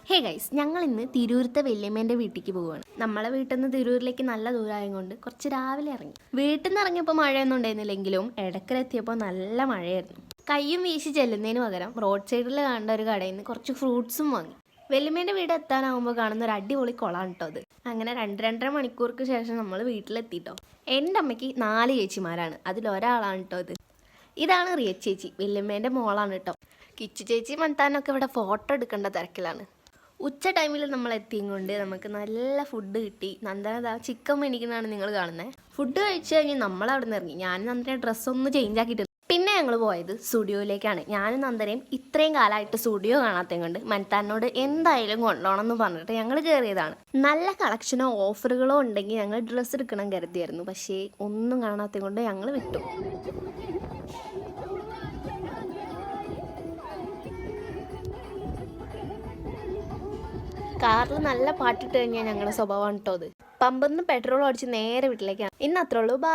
Hey guys, ഞങ്ങൾ ഇന്ന് തിരൂരത്തെ വല്യമ്മേൻ്റെ വീട്ടിലേക്ക് പോവുകയാണ്. നമ്മളെ വീട്ടിൽ നിന്ന് തിരൂരിലേക്ക് നല്ല ദൂരമായത് കൊണ്ട് കുറച്ച് രാവിലെ ഇറങ്ങി. വീട്ടിൽ നിന്ന് ഇറങ്ങിയപ്പോൾ മഴയൊന്നും ഉണ്ടായിരുന്നില്ലെങ്കിലും ഇടയ്ക്കിലെത്തിയപ്പോൾ നല്ല മഴയായിരുന്നു. കയ്യും വീശി ചെല്ലുന്നതിന് പകരം റോഡ് സൈഡിൽ കാണേണ്ട ഒരു കടയിൽ നിന്ന് കുറച്ച് ഫ്രൂട്ട്സും വാങ്ങി. വല്യമ്മേൻ്റെ വീട് എത്താനാവുമ്പോൾ കാണുന്ന ഒരു അടിപൊളി കുളമാണ് കേട്ടോ അത്. അങ്ങനെ 2-2.5 മണിക്കൂർക്ക് ശേഷം നമ്മൾ വീട്ടിലെത്തിട്ടോ. എൻ്റെ അമ്മയ്ക്ക് 4 ചേച്ചിമാരാണ്, അതിലൊരാളാണ് കേട്ടോ ഇത്. ഇതാണ് റിയ ചേച്ചി, വല്യമ്മേൻ്റെ മോളാണ് കേട്ടോ. കിച്ചു ചേച്ചി മന്താനൊക്കെ ഇവിടെ ഫോട്ടോ എടുക്കേണ്ട തിരക്കിലാണ്. ഉച്ച ടൈമിൽ നമ്മൾ എത്തിയും കൊണ്ട് നമുക്ക് നല്ല ഫുഡ് കിട്ടി. നന്ദന ചിക്കൻ മേടിക്കുന്നതാണ് നിങ്ങൾ കാണുന്നത്. ഫുഡ് കഴിച്ച് കഴിഞ്ഞ് നമ്മൾ അവിടെ നിന്ന് ഇറങ്ങി. ഞാനും നന്ദന ഡ്രസ്സൊന്ന് ചേഞ്ച് ആക്കിയിട്ട് പിന്നെ ഞങ്ങൾ പോയത് സ്റ്റുഡിയോയിലേക്കാണ്. ഞാനും നന്ദനയും ഇത്രയും കാലമായിട്ട് സ്റ്റുഡിയോ കാണാത്തത് കൊണ്ട് മന്താനോട് എന്തായാലും കൊണ്ടുപോകണം എന്ന് പറഞ്ഞിട്ട് ഞങ്ങൾ കയറിയതാണ്. നല്ല കളക്ഷനോ ഓഫറുകളോ ഉണ്ടെങ്കിൽ ഞങ്ങൾ ഡ്രസ്സ് എടുക്കണം കരുതിയായിരുന്നു. പക്ഷേ ഒന്നും കാണാത്തത് കൊണ്ട് ഞങ്ങൾ വിട്ടു. കാറിൽ നല്ല പാട്ടിട്ട് കഴിഞ്ഞാൽ ഞങ്ങളുടെ സ്വഭാവമാണ് കേട്ടോ അത്. പമ്പിൽ നിന്ന് പെട്രോൾ അടിച്ച് നേരെ വീട്ടിലേക്കാണ്. ഇന്ന് അത്രേ ഉള്ളൂ. ബൈ.